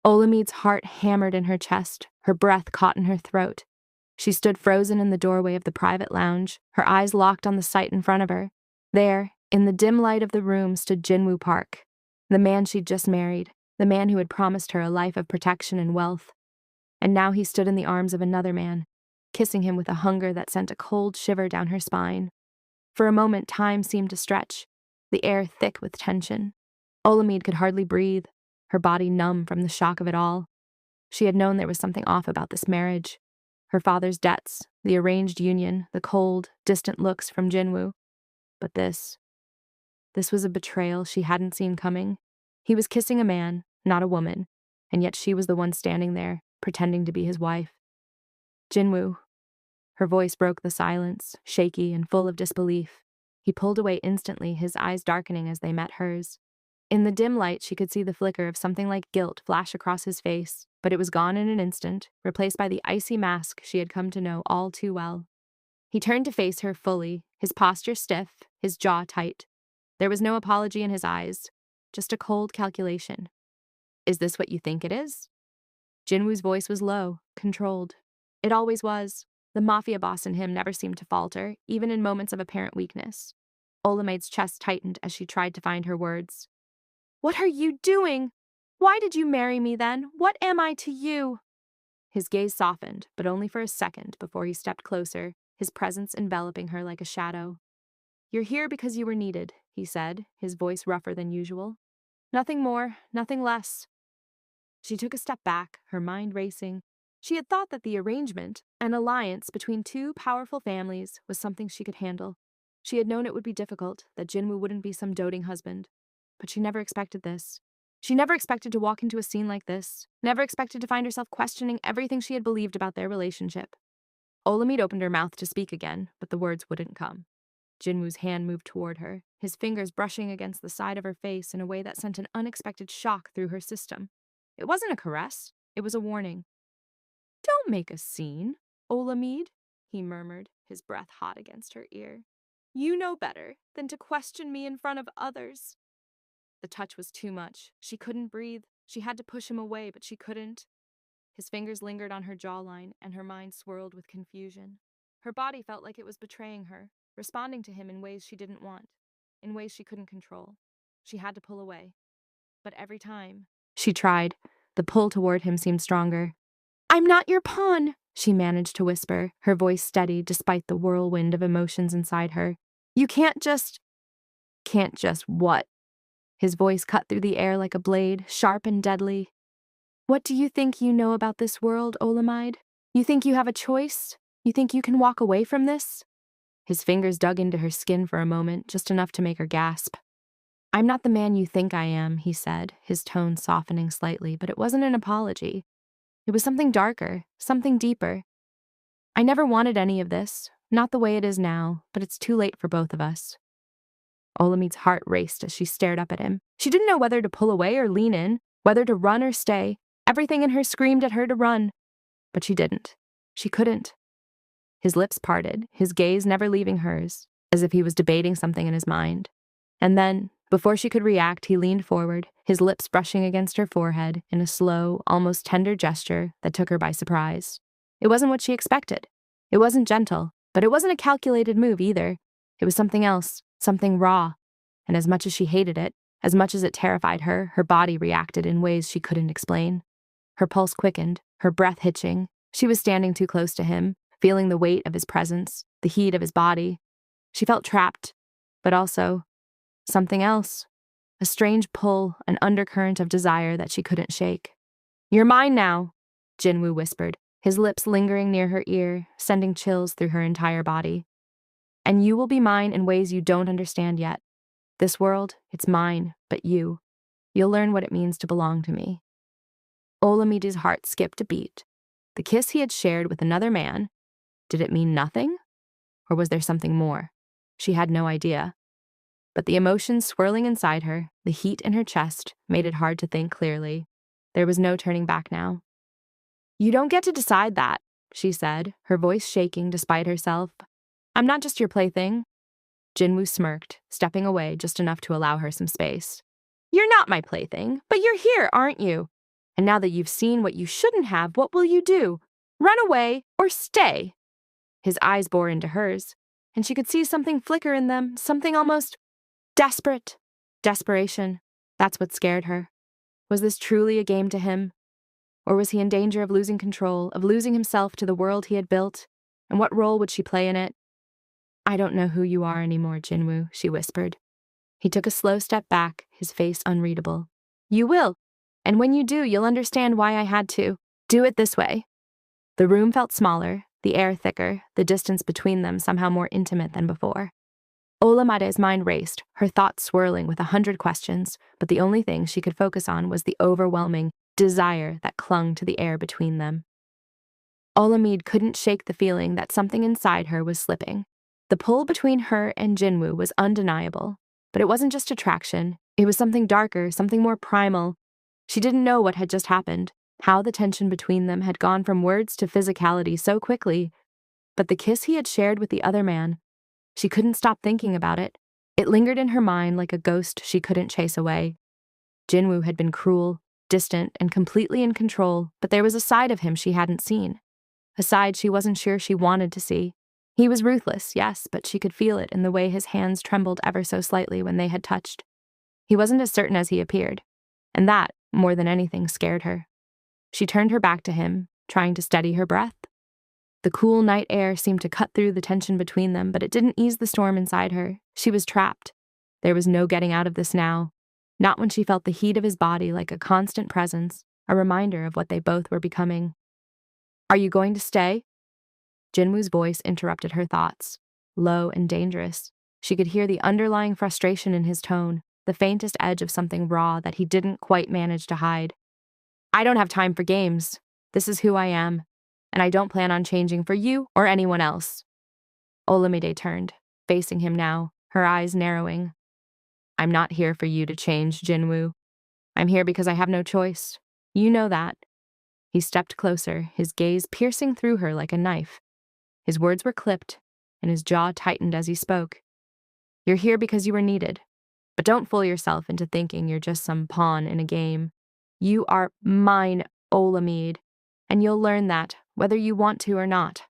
Olamide's heart hammered in her chest, her breath caught in her throat. She stood frozen in the doorway of the private lounge, her eyes locked on the sight in front of her. There, in the dim light of the room, stood Jinwoo Park, the man she'd just married, the man who had promised her a life of protection and wealth. And now he stood in the arms of another man, kissing him with a hunger that sent a cold shiver down her spine. For a moment, time seemed to stretch, the air thick with tension. Olamide could hardly breathe, her body numb from the shock of it all. She had known there was something off about this marriage. Her father's debts, the arranged union, the cold, distant looks from Jinwoo. But this was a betrayal she hadn't seen coming. He was kissing a man, not a woman, and yet she was the one standing there, pretending to be his wife. Jinwoo. Her voice broke the silence, shaky and full of disbelief. He pulled away instantly, his eyes darkening as they met hers. In the dim light, she could see the flicker of something like guilt flash across his face, but it was gone in an instant, replaced by the icy mask she had come to know all too well. He turned to face her fully, his posture stiff, his jaw tight. There was no apology in his eyes, just a cold calculation. Is this what you think it is? Jinwoo's voice was low, controlled. It always was. The Mafia boss in him never seemed to falter, even in moments of apparent weakness. Olamide's chest tightened as she tried to find her words. What are you doing? Why did you marry me then? What am I to you? His gaze softened, but only for a second before he stepped closer, his presence enveloping her like a shadow. You're here because you were needed, he said, his voice rougher than usual. Nothing more, nothing less. She took a step back, her mind racing. She had thought that the arrangement, an alliance between two powerful families, was something she could handle. She had known it would be difficult, that Jinwoo wouldn't be some doting husband. But she never expected this. She never expected to walk into a scene like this, never expected to find herself questioning everything she had believed about their relationship. Olamide opened her mouth to speak again, but the words wouldn't come. Jinwoo's hand moved toward her, his fingers brushing against the side of her face in a way that sent an unexpected shock through her system. It wasn't a caress, it was a warning. Don't make a scene, Olamide, he murmured, his breath hot against her ear. You know better than to question me in front of others. The touch was too much. She couldn't breathe. She had to push him away, but she couldn't. His fingers lingered on her jawline, and her mind swirled with confusion. Her body felt like it was betraying her, responding to him in ways she didn't want, in ways she couldn't control. She had to pull away. But every time she tried, the pull toward him seemed stronger. I'm not your pawn, she managed to whisper, her voice steady despite the whirlwind of emotions inside her. You can't just... Can't just what? His voice cut through the air like a blade, sharp and deadly. What do you think you know about this world, Olamide? You think you have a choice? You think you can walk away from this? His fingers dug into her skin for a moment, just enough to make her gasp. I'm not the man you think I am, he said, his tone softening slightly, but it wasn't an apology. It was something darker, something deeper. I never wanted any of this, not the way it is now, but it's too late for both of us. Olamide's heart raced as she stared up at him. She didn't know whether to pull away or lean in, whether to run or stay. Everything in her screamed at her to run. But she didn't. She couldn't. His lips parted, his gaze never leaving hers, as if he was debating something in his mind. And then, before she could react, he leaned forward, his lips brushing against her forehead in a slow, almost tender gesture that took her by surprise. It wasn't what she expected. It wasn't gentle, but it wasn't a calculated move either. It was something else, something raw. And as much as she hated it, as much as it terrified her, her body reacted in ways she couldn't explain. Her pulse quickened, her breath hitching. She was standing too close to him, feeling the weight of his presence, the heat of his body. She felt trapped, but also something else. A strange pull, an undercurrent of desire that she couldn't shake. You're mine now, Jinwoo whispered, his lips lingering near her ear, sending chills through her entire body. And you will be mine in ways you don't understand yet. This world, it's mine, but you'll learn what it means to belong to me. Olamide's heart skipped a beat. The kiss he had shared with another man, did it mean nothing? Or was there something more? She had no idea. But the emotions swirling inside her, the heat in her chest, made it hard to think clearly. There was no turning back now. You don't get to decide that, she said, her voice shaking despite herself. I'm not just your plaything. Jinwoo smirked, stepping away just enough to allow her some space. You're not my plaything, but you're here, aren't you? And now that you've seen what you shouldn't have, what will you do? Run away or stay? His eyes bore into hers, and she could see something flicker in them, something almost desperate. Desperation. That's what scared her. Was this truly a game to him? Or was he in danger of losing control, of losing himself to the world he had built? And what role would she play in it? I don't know who you are anymore, Jinwoo, she whispered. He took a slow step back, his face unreadable. You will. And when you do, you'll understand why I had to. Do it this way. The room felt smaller, the air thicker, the distance between them somehow more intimate than before. Olamide's mind raced, her thoughts swirling with 100 questions, but the only thing she could focus on was the overwhelming desire that clung to the air between them. Olamide couldn't shake the feeling that something inside her was slipping. The pull between her and Jinwoo was undeniable, but it wasn't just attraction. It was something darker, something more primal. She didn't know what had just happened, how the tension between them had gone from words to physicality so quickly, but the kiss he had shared with the other man, she couldn't stop thinking about it. It lingered in her mind like a ghost she couldn't chase away. Jinwoo had been cruel, distant, and completely in control, but there was a side of him she hadn't seen. A side she wasn't sure she wanted to see. He was ruthless, yes, but she could feel it in the way his hands trembled ever so slightly when they had touched. He wasn't as certain as he appeared, and that, more than anything, scared her. She turned her back to him, trying to steady her breath. The cool night air seemed to cut through the tension between them, but it didn't ease the storm inside her. She was trapped. There was no getting out of this now. Not when she felt the heat of his body like a constant presence, a reminder of what they both were becoming. Are you going to stay? Jinwoo's voice interrupted her thoughts, low and dangerous. She could hear the underlying frustration in his tone, the faintest edge of something raw that he didn't quite manage to hide. I don't have time for games. This is who I am, and I don't plan on changing for you or anyone else. Olamide turned, facing him now, her eyes narrowing. I'm not here for you to change, Jinwoo. I'm here because I have no choice. You know that. He stepped closer, his gaze piercing through her like a knife. His words were clipped, and his jaw tightened as he spoke. You're here because you were needed, but don't fool yourself into thinking you're just some pawn in a game. You are mine, Olamide, and you'll learn that, whether you want to or not.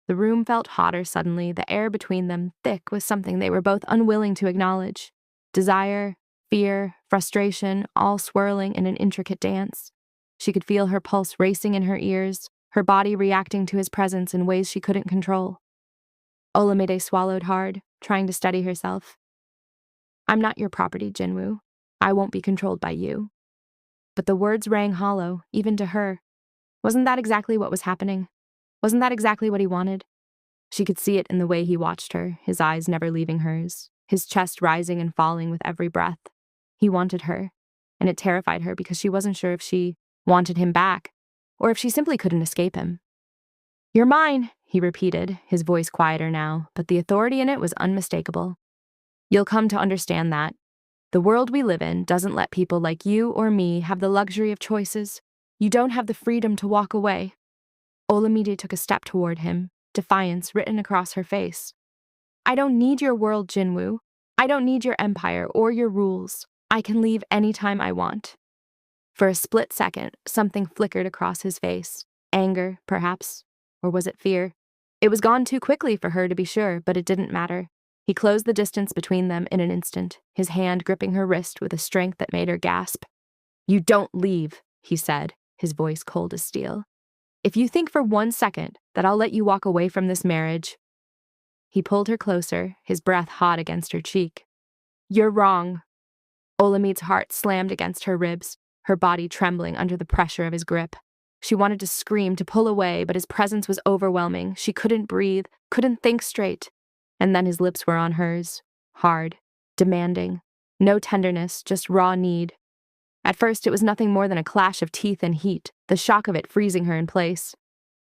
The room felt hotter suddenly, the air between them thick with something they were both unwilling to acknowledge. Desire, fear, frustration, all swirling in an intricate dance. She could feel her pulse racing in her ears, her body reacting to his presence in ways she couldn't control. Olamide swallowed hard, trying to steady herself. I'm not your property, Jinwoo. I won't be controlled by you. But the words rang hollow, even to her. Wasn't that exactly what was happening? Wasn't that exactly what he wanted? She could see it in the way he watched her, his eyes never leaving hers, his chest rising and falling with every breath. He wanted her, and it terrified her because she wasn't sure if she wanted him back, or if she simply couldn't escape him. You're mine, he repeated, his voice quieter now, but the authority in it was unmistakable. You'll come to understand that. The world we live in doesn't let people like you or me have the luxury of choices. You don't have the freedom to walk away. Olamide took a step toward him, defiance written across her face. I don't need your world, Jinwoo. I don't need your empire or your rules. I can leave anytime I want. For a split second, something flickered across his face. Anger, perhaps. Or was it fear? It was gone too quickly for her to be sure, but it didn't matter. He closed the distance between them in an instant, his hand gripping her wrist with a strength that made her gasp. You don't leave, he said, his voice cold as steel. If you think for 1 second that I'll let you walk away from this marriage. He pulled her closer, his breath hot against her cheek. You're wrong. Olamide's heart slammed against her ribs, her body trembling under the pressure of his grip. She wanted to scream, to pull away, but his presence was overwhelming. She couldn't breathe, couldn't think straight. And then his lips were on hers, hard, demanding. No tenderness, just raw need. At first, it was nothing more than a clash of teeth and heat, the shock of it freezing her in place.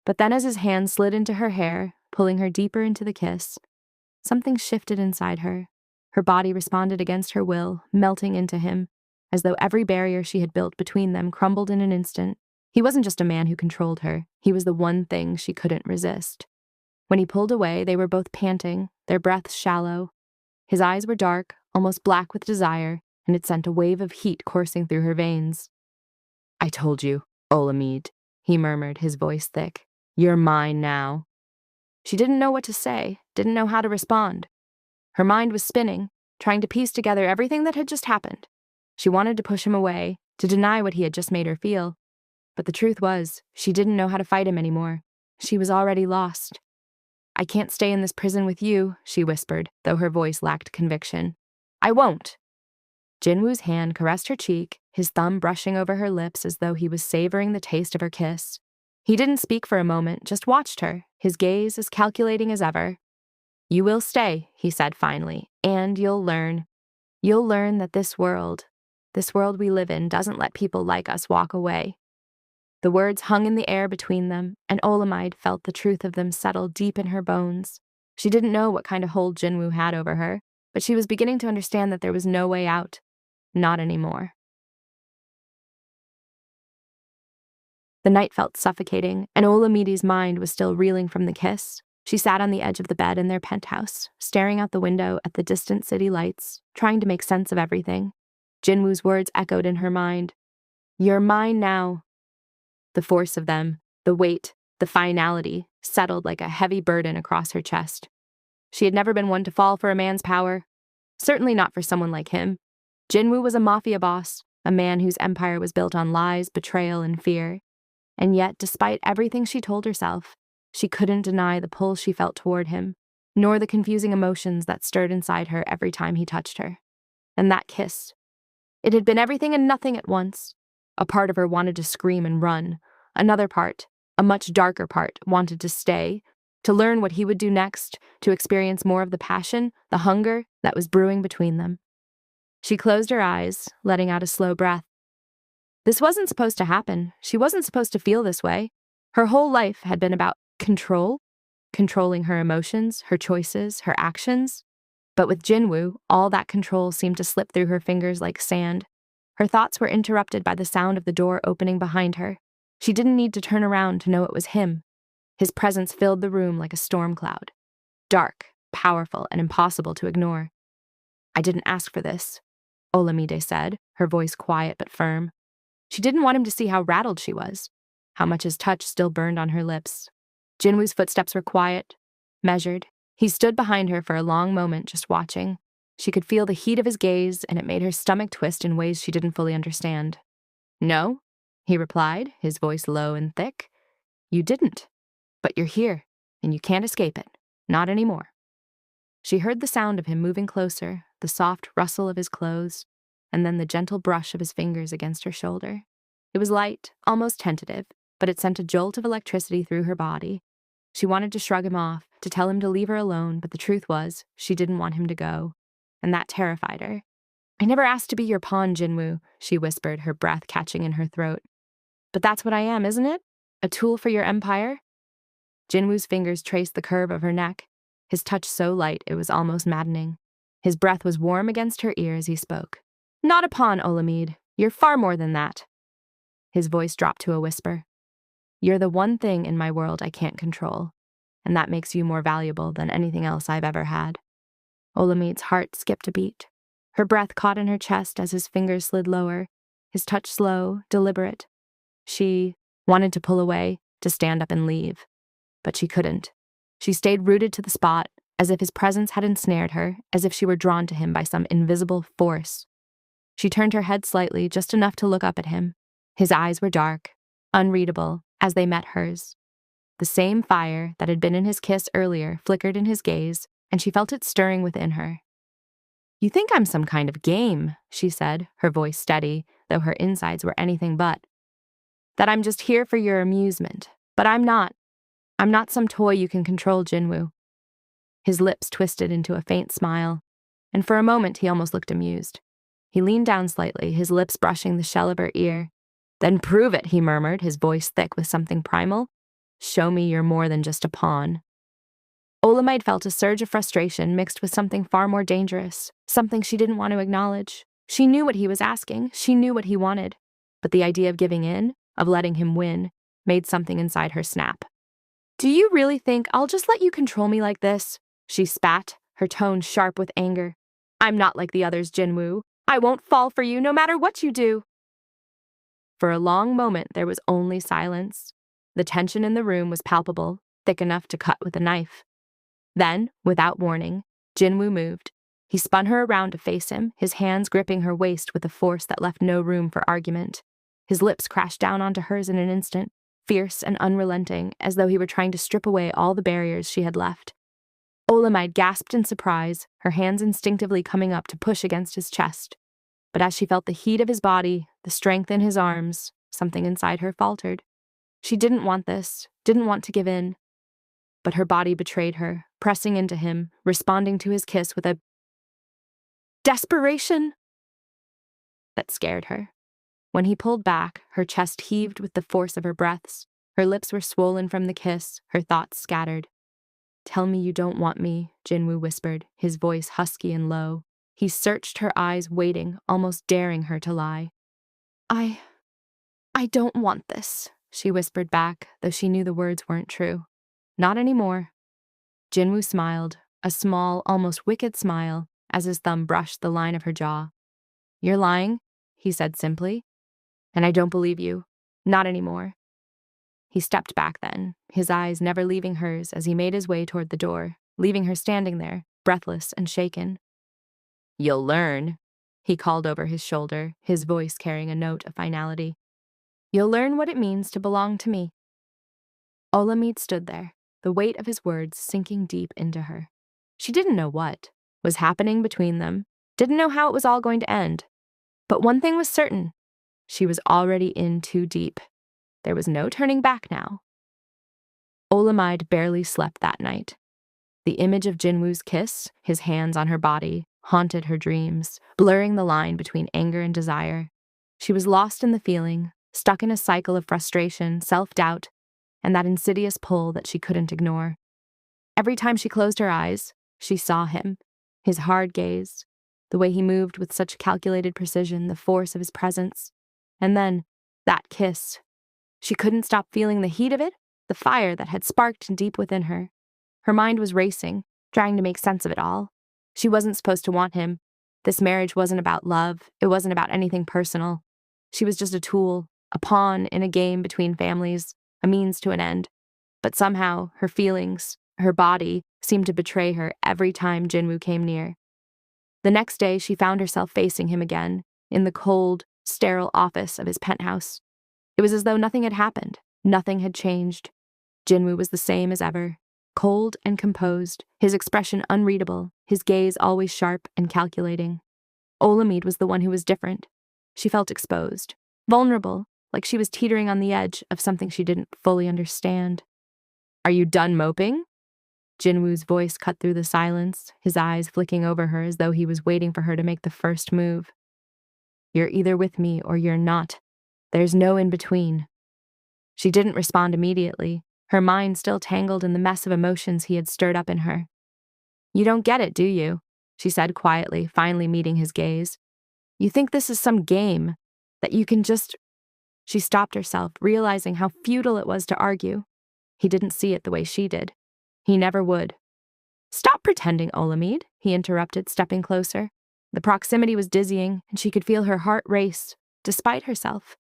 But then as his hand slid into her hair, pulling her deeper into the kiss, something shifted inside her. Her body responded against her will, melting into him, as though every barrier she had built between them crumbled in an instant. He wasn't just a man who controlled her. He was the one thing she couldn't resist. When he pulled away, they were both panting, their breaths shallow. His eyes were dark, almost black with desire, and it sent a wave of heat coursing through her veins. I told you, Olamide, he murmured, his voice thick. You're mine now. She didn't know what to say, didn't know how to respond. Her mind was spinning, trying to piece together everything that had just happened. She wanted to push him away, to deny what he had just made her feel. But the truth was, she didn't know how to fight him anymore. She was already lost. I can't stay in this prison with you, she whispered, though her voice lacked conviction. I won't. Jinwoo's hand caressed her cheek, his thumb brushing over her lips as though he was savoring the taste of her kiss. He didn't speak for a moment, just watched her, his gaze as calculating as ever. You will stay, he said finally, and you'll learn. You'll learn that this world we live in doesn't let people like us walk away. The words hung in the air between them, and Olamide felt the truth of them settle deep in her bones. She didn't know what kind of hold Jinwoo had over her, but she was beginning to understand that there was no way out. Not anymore. The night felt suffocating, and Olamide's mind was still reeling from the kiss. She sat on the edge of the bed in their penthouse, staring out the window at the distant city lights, trying to make sense of everything. Jinwoo's words echoed in her mind. You're mine now. The force of them, the weight, the finality, settled like a heavy burden across her chest. She had never been one to fall for a man's power. Certainly not for someone like him. Jinwoo was a mafia boss, a man whose empire was built on lies, betrayal, and fear. And yet, despite everything she told herself, she couldn't deny the pull she felt toward him, nor the confusing emotions that stirred inside her every time he touched her. And that kiss. It had been everything and nothing at once. A part of her wanted to scream and run. Another part, a much darker part, wanted to stay, to learn what he would do next, to experience more of the passion, the hunger that was brewing between them. She closed her eyes, letting out a slow breath. This wasn't supposed to happen. She wasn't supposed to feel this way. Her whole life had been about control, controlling her emotions, her choices, her actions. But with Jinwoo, all that control seemed to slip through her fingers like sand. Her thoughts were interrupted by the sound of the door opening behind her. She didn't need to turn around to know it was him. His presence filled the room like a storm cloud. Dark, powerful, and impossible to ignore. I didn't ask for this, Olamide said, her voice quiet but firm. She didn't want him to see how rattled she was, how much his touch still burned on her lips. Jinwoo's footsteps were quiet, measured. He stood behind her for a long moment, just watching. She could feel the heat of his gaze, and it made her stomach twist in ways she didn't fully understand. No, he replied, his voice low and thick. You didn't. But you're here, and you can't escape it. Not anymore. She heard the sound of him moving closer, the soft rustle of his clothes, and then the gentle brush of his fingers against her shoulder. It was light, almost tentative, but it sent a jolt of electricity through her body. She wanted to shrug him off, to tell him to leave her alone, but the truth was, she didn't want him to go, and that terrified her. I never asked to be your pawn, Jinwoo, she whispered, her breath catching in her throat. But that's what I am, isn't it? A tool for your empire? Jinwoo's fingers traced the curve of her neck, his touch so light it was almost maddening. His breath was warm against her ear as he spoke. Not a pawn, Olamide. You're far more than that. His voice dropped to a whisper. You're the one thing in my world I can't control, and that makes you more valuable than anything else I've ever had. Olamide's heart skipped a beat. Her breath caught in her chest as his fingers slid lower, his touch slow, deliberate. She wanted to pull away, to stand up and leave. But she couldn't. She stayed rooted to the spot, as if his presence had ensnared her, as if she were drawn to him by some invisible force. She turned her head slightly, just enough to look up at him. His eyes were dark, unreadable, as they met hers. The same fire that had been in his kiss earlier flickered in his gaze, and she felt it stirring within her. You think I'm some kind of game, she said, her voice steady, though her insides were anything but. That I'm just here for your amusement. But I'm not. I'm not some toy you can control, Jinwoo. His lips twisted into a faint smile, and for a moment he almost looked amused. He leaned down slightly, his lips brushing the shell of her ear. Then prove it, he murmured, his voice thick with something primal. Show me you're more than just a pawn. Olamide felt a surge of frustration mixed with something far more dangerous, something she didn't want to acknowledge. She knew what he was asking, she knew what he wanted, but the idea of giving in, of letting him win, made something inside her snap. Do you really think I'll just let you control me like this? She spat, her tone sharp with anger. I'm not like the others, Jinwoo. I won't fall for you no matter what you do. For a long moment, there was only silence. The tension in the room was palpable, thick enough to cut with a knife. Then, without warning, Jinwoo moved. He spun her around to face him, his hands gripping her waist with a force that left no room for argument. His lips crashed down onto hers in an instant, fierce and unrelenting, as though he were trying to strip away all the barriers she had left. Olamide gasped in surprise, her hands instinctively coming up to push against his chest. But as she felt the heat of his body, the strength in his arms, something inside her faltered. She didn't want this, didn't want to give in. But her body betrayed her, pressing into him, responding to his kiss with a desperation that scared her. When he pulled back, her chest heaved with the force of her breaths. Her lips were swollen from the kiss, her thoughts scattered. "Tell me you don't want me," Jinwoo whispered, his voice husky and low. He searched her eyes, waiting, almost daring her to lie. I don't want this," she whispered back, though she knew the words weren't true. "Not anymore." Jinwoo smiled, a small, almost wicked smile, as his thumb brushed the line of her jaw. "You're lying," he said simply. "And I don't believe you. Not anymore." He stepped back then, his eyes never leaving hers as he made his way toward the door, leaving her standing there, breathless and shaken. "You'll learn," he called over his shoulder, his voice carrying a note of finality. "You'll learn what it means to belong to me." Olamide stood there, the weight of his words sinking deep into her. She didn't know what was happening between them, didn't know how it was all going to end. But one thing was certain, she was already in too deep. There was no turning back now. Olamide barely slept that night. The image of Jinwoo's kiss, his hands on her body, haunted her dreams, blurring the line between anger and desire. She was lost in the feeling, stuck in a cycle of frustration, self-doubt, and that insidious pull that she couldn't ignore. Every time she closed her eyes, she saw him, his hard gaze, the way he moved with such calculated precision, the force of his presence. And then, that kiss. She couldn't stop feeling the heat of it, the fire that had sparked deep within her. Her mind was racing, trying to make sense of it all. She wasn't supposed to want him. This marriage wasn't about love. It wasn't about anything personal. She was just a tool, a pawn in a game between families, a means to an end. But somehow, her feelings, her body, seemed to betray her every time Jinwoo came near. The next day, she found herself facing him again, in the cold, sterile office of his penthouse. It was as though nothing had happened, nothing had changed. Jinwoo was the same as ever, cold and composed, his expression unreadable, his gaze always sharp and calculating. Olamide was the one who was different. She felt exposed, vulnerable, like she was teetering on the edge of something she didn't fully understand. "Are you done moping?" Jinwoo's voice cut through the silence, his eyes flicking over her as though he was waiting for her to make the first move. "You're either with me or you're not. There's no in between." She didn't respond immediately, her mind still tangled in the mess of emotions he had stirred up in her. "You don't get it, do you?" she said quietly, finally meeting his gaze. "You think this is some game, that you can just—" She stopped herself, realizing how futile it was to argue. He didn't see it the way she did. He never would. "Stop pretending, Olamide," he interrupted, stepping closer. The proximity was dizzying, and she could feel her heart race, despite herself.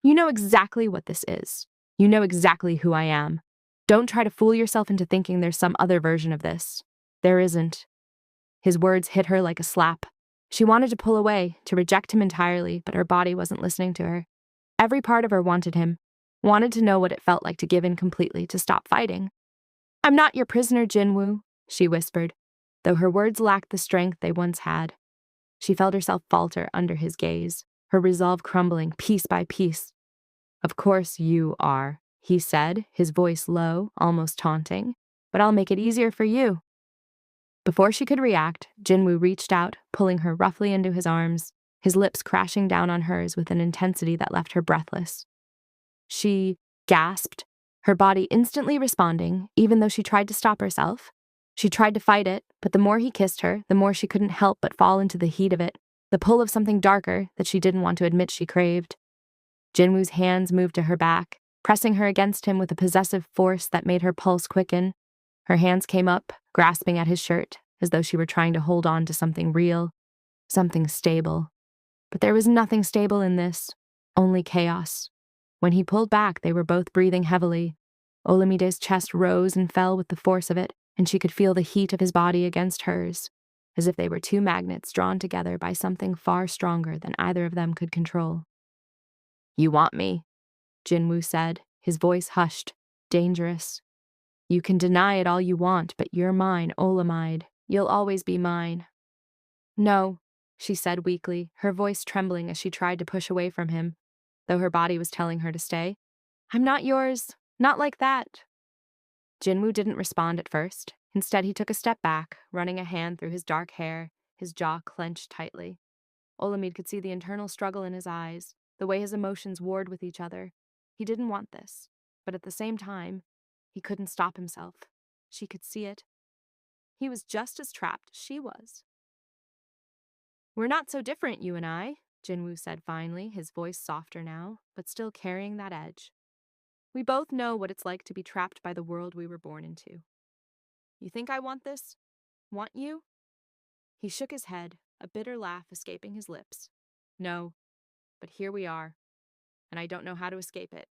"You know exactly what this is. You know exactly who I am. Don't try to fool yourself into thinking there's some other version of this. There isn't." His words hit her like a slap. She wanted to pull away, to reject him entirely, but her body wasn't listening to her. Every part of her wanted him, wanted to know what it felt like to give in completely, to stop fighting. "I'm not your prisoner, Jinwoo," she whispered, though her words lacked the strength they once had. She felt herself falter under his gaze, her resolve crumbling piece by piece. "Of course you are," he said, his voice low, almost taunting, "but I'll make it easier for you." Before she could react, Jinwoo reached out, pulling her roughly into his arms, his lips crashing down on hers with an intensity that left her breathless. She gasped, her body instantly responding, even though she tried to stop herself. She tried to fight it, but the more he kissed her, the more she couldn't help but fall into the heat of it, the pull of something darker that she didn't want to admit she craved. Jinwoo's hands moved to her back, pressing her against him with a possessive force that made her pulse quicken. Her hands came up, grasping at his shirt, as though she were trying to hold on to something real, something stable. But there was nothing stable in this. only chaos. When he pulled back, they were both breathing heavily. Olamide's chest rose and fell with the force of it, and she could feel the heat of his body against hers, as if they were two magnets drawn together by something far stronger than either of them could control. "You want me," Jinwoo said, his voice hushed, dangerous. "You can deny it all you want, but you're mine, Olamide. You'll always be mine." "No," she said weakly, her voice trembling as she tried to push away from him, though her body was telling her to stay. "I'm not yours. Not like that." Jinwoo didn't respond at first. Instead, he took a step back, running a hand through his dark hair, his jaw clenched tightly. Olamide could see the internal struggle in his eyes, the way his emotions warred with each other. He didn't want this, but at the same time, he couldn't stop himself. She could see it. He was just as trapped as she was. "We're not so different, you and I," Jinwoo said finally, his voice softer now, but still carrying that edge. "We both know what it's like to be trapped by the world we were born into. You think I want this? Want you?" He shook his head, a bitter laugh escaping his lips. "No, but here we are, and I don't know how to escape it.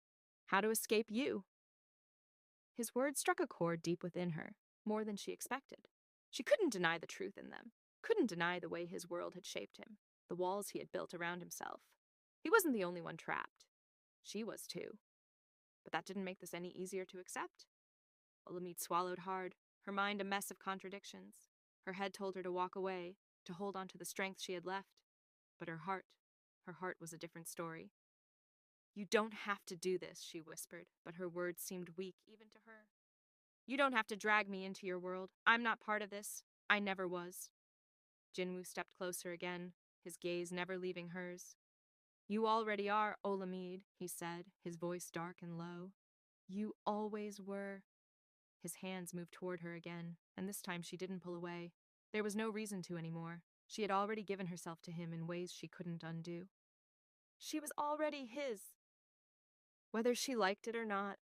How to escape you." His words struck a chord deep within her, more than she expected. She couldn't deny the truth in them, couldn't deny the way his world had shaped him, the walls he had built around himself. He wasn't the only one trapped. She was too. But that didn't make this any easier to accept. Olamide swallowed hard, her mind a mess of contradictions. Her head told her to walk away, to hold on to the strength she had left. But her heart was a different story. "You don't have to do this," she whispered, but her words seemed weak even to her. "You don't have to drag me into your world. I'm not part of this. I never was." Jinwoo stepped closer again, his gaze never leaving hers. "You already are, Olamide," he said, his voice dark and low. "You always were." His hands moved toward her again, and this time she didn't pull away. There was no reason to anymore. She had already given herself to him in ways she couldn't undo. She was already his, whether she liked it or not.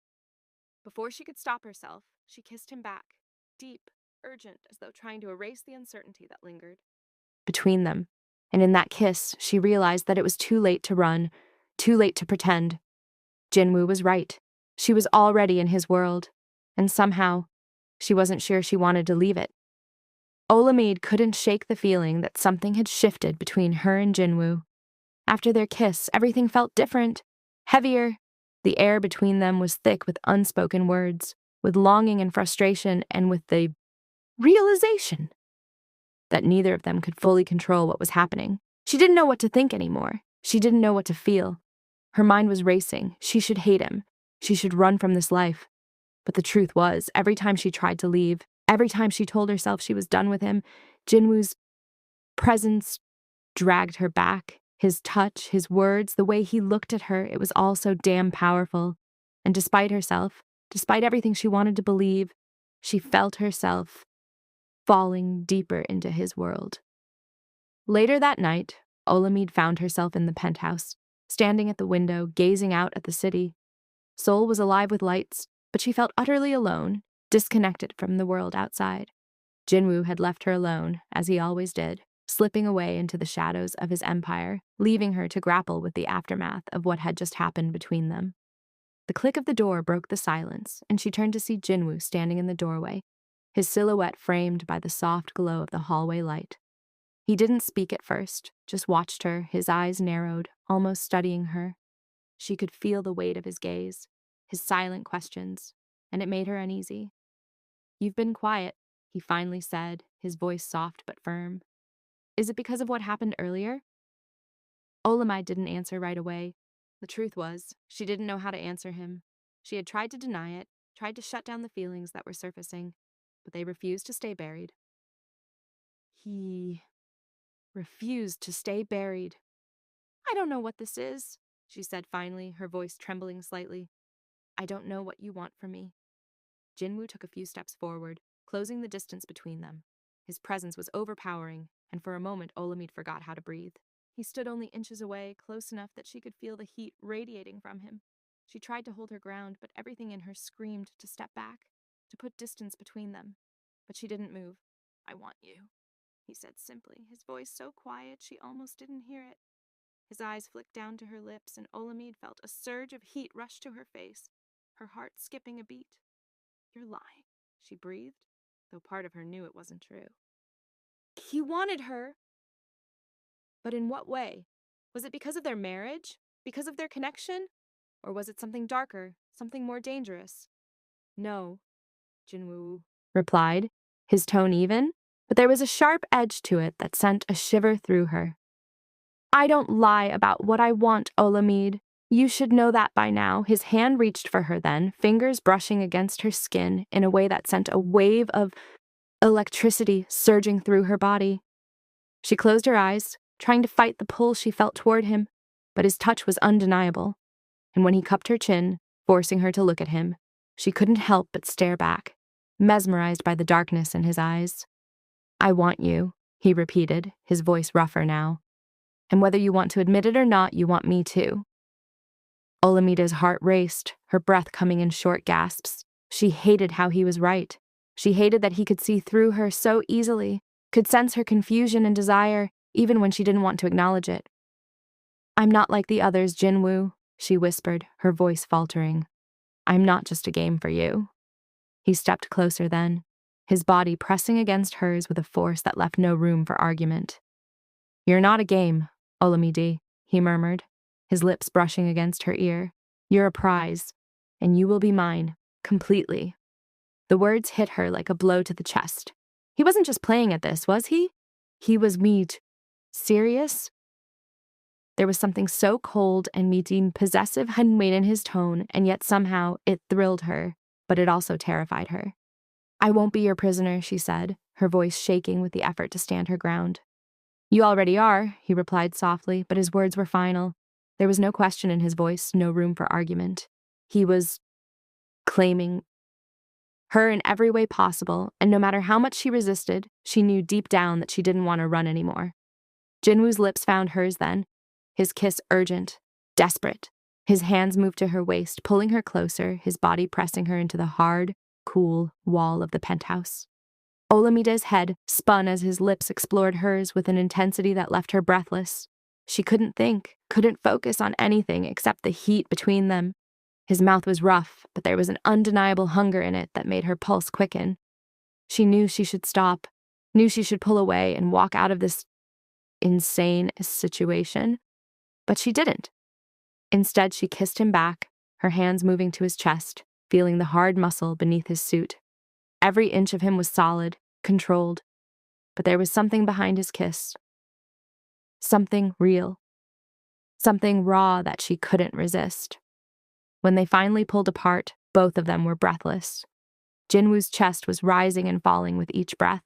Before she could stop herself, she kissed him back, deep, urgent, as though trying to erase the uncertainty that lingered between them. And in that kiss, she realized that it was too late to run, too late to pretend. Jinwoo was right. She was already in his world, and somehow, she wasn't sure she wanted to leave it. Olamide couldn't shake the feeling that something had shifted between her and Jinwoo. After their kiss, everything felt different, heavier. The air between them was thick with unspoken words, with longing and frustration, and with the realization that neither of them could fully control what was happening. She didn't know what to think anymore. She didn't know what to feel. Her mind was racing. She should hate him. She should run from this life. But the truth was, every time she tried to leave, every time she told herself she was done with him, Jinwoo's presence dragged her back. His touch, his words, the way he looked at her, it was all so damn powerful. And despite herself, despite everything she wanted to believe, she felt herself falling deeper into his world. Later that night, Olamide found herself in the penthouse, standing at the window, gazing out at the city. Seoul was alive with lights, but she felt utterly alone, disconnected from the world outside. Jinwoo had left her alone, as he always did, slipping away into the shadows of his empire, leaving her to grapple with the aftermath of what had just happened between them. The click of the door broke the silence, and she turned to see Jinwoo standing in the doorway, his silhouette framed by the soft glow of the hallway light. He didn't speak at first, just watched her, his eyes narrowed, almost studying her. She could feel the weight of his gaze, his silent questions, and it made her uneasy. "You've been quiet," he finally said, his voice soft but firm. "Is it because of what happened earlier?" Olamide didn't answer right away. The truth was, she didn't know how to answer him. She had tried to deny it, tried to shut down the feelings that were surfacing, but they refused to stay buried. He refused to stay buried. "I don't know what this is," she said finally, her voice trembling slightly. "I don't know what you want from me." Jinwoo took a few steps forward, closing the distance between them. His presence was overpowering, and for a moment Olamide forgot how to breathe. He stood only inches away, close enough that she could feel the heat radiating from him. She tried to hold her ground, but everything in her screamed to step back, to put distance between them. But she didn't move. "I want you," he said simply, his voice so quiet she almost didn't hear it. His eyes flicked down to her lips, and Olamide felt a surge of heat rush to her face, her heart skipping a beat. "You're lying," she breathed, though part of her knew it wasn't true. He wanted her. But in what way? Was it because of their marriage? Because of their connection? Or was it something darker, something more dangerous? "No," Jinwoo replied, his tone even, but there was a sharp edge to it that sent a shiver through her. "I don't lie about what I want, Olamide. You should know that by now." His hand reached for her then, fingers brushing against her skin in a way that sent a wave of electricity surging through her body. She closed her eyes, trying to fight the pull she felt toward him, but his touch was undeniable, and when he cupped her chin, forcing her to look at him, she couldn't help but stare back, mesmerized by the darkness in his eyes. "I want you," he repeated, his voice rougher now. "And whether you want to admit it or not, you want me too." Olamide's heart raced, her breath coming in short gasps. She hated how he was right. She hated that he could see through her so easily, could sense her confusion and desire, even when she didn't want to acknowledge it. "I'm not like the others, Jinwoo," she whispered, her voice faltering. "I'm not just a game for you." He stepped closer then, his body pressing against hers with a force that left no room for argument. "You're not a game, Olamide," he murmured, his lips brushing against her ear. "You're a prize, and you will be mine, completely." The words hit her like a blow to the chest. He wasn't just playing at this, was he? He was serious? There was something so cold and possessive and weight in his tone, and yet somehow it thrilled her, but it also terrified her. "I won't be your prisoner," she said, her voice shaking with the effort to stand her ground. "You already are," he replied softly, but his words were final. There was no question in his voice, no room for argument. He was claiming her in every way possible, and no matter how much she resisted, she knew deep down that she didn't want to run anymore. Jinwoo's lips found hers then, his kiss urgent, desperate. His hands moved to her waist, pulling her closer, his body pressing her into the hard, cool wall of the penthouse. Olamide's head spun as his lips explored hers with an intensity that left her breathless. She couldn't think, couldn't focus on anything except the heat between them. His mouth was rough, but there was an undeniable hunger in it that made her pulse quicken. She knew she should stop, knew she should pull away and walk out of this insane situation, but she didn't. Instead, she kissed him back, her hands moving to his chest, feeling the hard muscle beneath his suit. Every inch of him was solid, controlled, but there was something behind his kiss. Something real. Something raw that she couldn't resist. When they finally pulled apart, both of them were breathless. Jinwoo's chest was rising and falling with each breath,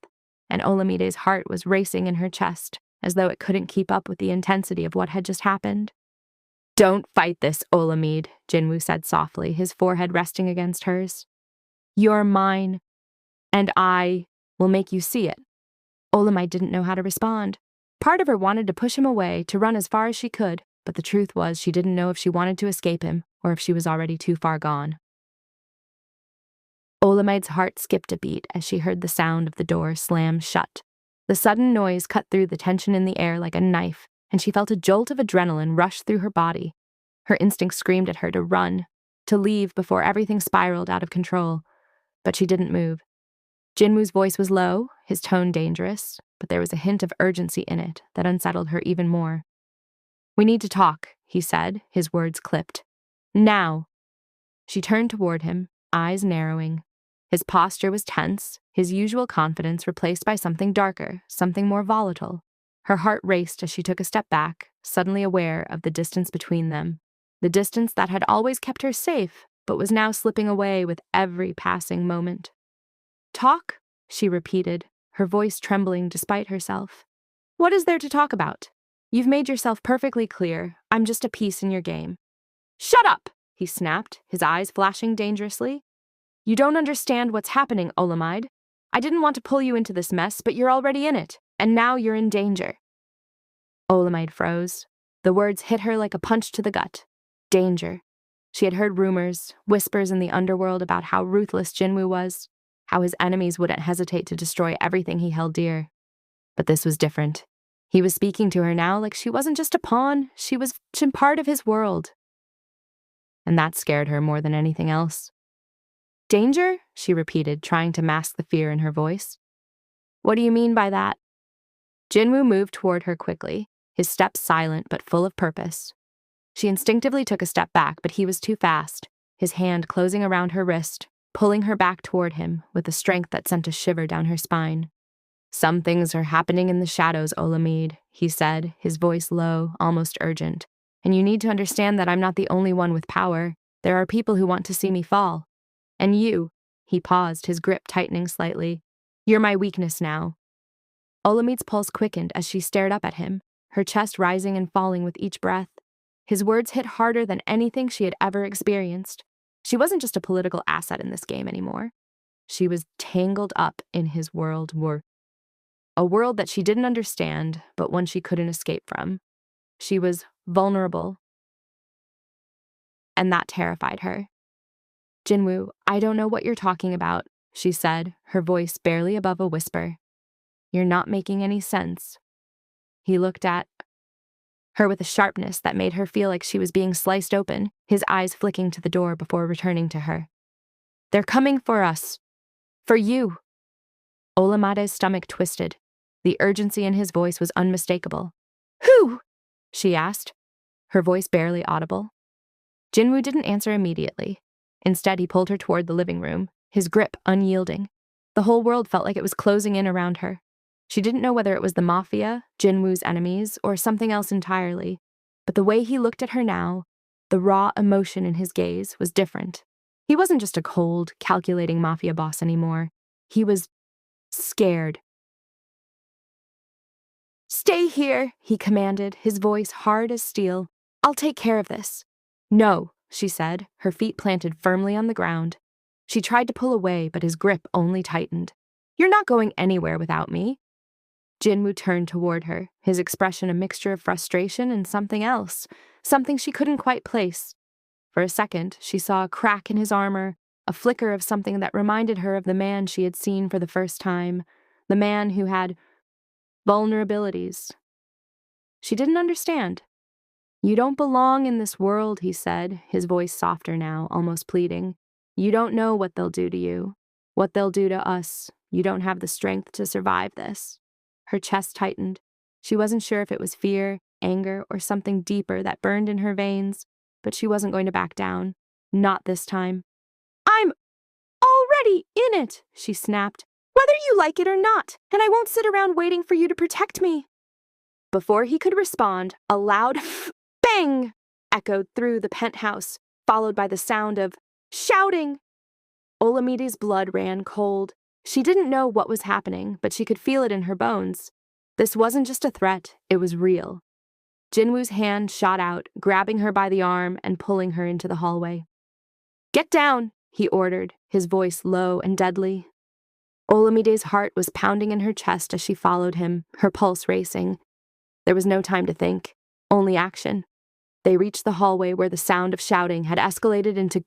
and Olamide's heart was racing in her chest, as though it couldn't keep up with the intensity of what had just happened. "Don't fight this, Olamide," Jinwoo said softly, his forehead resting against hers. "You're mine, and I will make you see it." Olamide didn't know how to respond. Part of her wanted to push him away, to run as far as she could, but the truth was she didn't know if she wanted to escape him or if she was already too far gone. Olamide's heart skipped a beat as she heard the sound of the door slam shut. The sudden noise cut through the tension in the air like a knife, and she felt a jolt of adrenaline rush through her body. Her instinct screamed at her to run, to leave before everything spiraled out of control, but she didn't move. Jinwoo's voice was low, his tone dangerous, but there was a hint of urgency in it that unsettled her even more. "We need to talk," he said, his words clipped. "Now." She turned toward him, eyes narrowing. His posture was tense, his usual confidence replaced by something darker, something more volatile. Her heart raced as she took a step back, suddenly aware of the distance between them, the distance that had always kept her safe, but was now slipping away with every passing moment. "Talk?" she repeated, her voice trembling despite herself. "What is there to talk about? You've made yourself perfectly clear. I'm just a piece in your game." "Shut up!" he snapped, his eyes flashing dangerously. "You don't understand what's happening, Olamide. I didn't want to pull you into this mess, but you're already in it, and now you're in danger." Olamide froze. The words hit her like a punch to the gut. Danger. She had heard rumors, whispers in the underworld about how ruthless Jinwoo was, how his enemies wouldn't hesitate to destroy everything he held dear. But this was different. He was speaking to her now like she wasn't just a pawn, she was part of his world. And that scared her more than anything else. Danger? She repeated, trying to mask the fear in her voice. What do you mean by that? Jinwoo moved toward her quickly, his steps silent but full of purpose. She instinctively took a step back, but he was too fast, his hand closing around her wrist, pulling her back toward him with a strength that sent a shiver down her spine. Some things are happening in the shadows, Olamide, he said, his voice low, almost urgent. And you need to understand that I'm not the only one with power. There are people who want to see me fall. And you, he paused, his grip tightening slightly. You're my weakness now. Olamide's pulse quickened as she stared up at him, her chest rising and falling with each breath. His words hit harder than anything she had ever experienced. She wasn't just a political asset in this game anymore. She was tangled up in his world, a world that she didn't understand, but one she couldn't escape from. She was vulnerable, and that terrified her. Jinwoo, I don't know what you're talking about, she said, her voice barely above a whisper. You're not making any sense. He looked at her with a sharpness that made her feel like she was being sliced open, his eyes flicking to the door before returning to her. They're coming for us. For you. Olamide's stomach twisted. The urgency in his voice was unmistakable. Who? She asked, her voice barely audible. Jinwoo didn't answer immediately. Instead, he pulled her toward the living room, his grip unyielding. The whole world felt like it was closing in around her. She didn't know whether it was the Mafia, Jinwoo's enemies, or something else entirely, but the way he looked at her now, the raw emotion in his gaze, was different. He wasn't just a cold, calculating Mafia boss anymore. He was scared. Stay here, he commanded, his voice hard as steel. I'll take care of this. No, she said, her feet planted firmly on the ground. She tried to pull away, but his grip only tightened. You're not going anywhere without me. Jinwoo turned toward her, his expression a mixture of frustration and something else, something she couldn't quite place. For a second, she saw a crack in his armor, a flicker of something that reminded her of the man she had seen for the first time, the man who had vulnerabilities. She didn't understand. You don't belong in this world, he said, his voice softer now, almost pleading. You don't know what they'll do to you, what they'll do to us. You don't have the strength to survive this. Her chest tightened. She wasn't sure if it was fear, anger, or something deeper that burned in her veins, but she wasn't going to back down. Not this time. I'm already in it, she snapped. Whether you like it or not, and I won't sit around waiting for you to protect me. Before he could respond, a loud bang echoed through the penthouse, followed by the sound of shouting. Olamide's blood ran cold. She didn't know what was happening, but she could feel it in her bones. This wasn't just a threat, it was real. Jinwoo's hand shot out, grabbing her by the arm and pulling her into the hallway. Get down, he ordered, his voice low and deadly. Olamide's heart was pounding in her chest as she followed him, her pulse racing. There was no time to think, only action. They reached the hallway where the sound of shouting had escalated into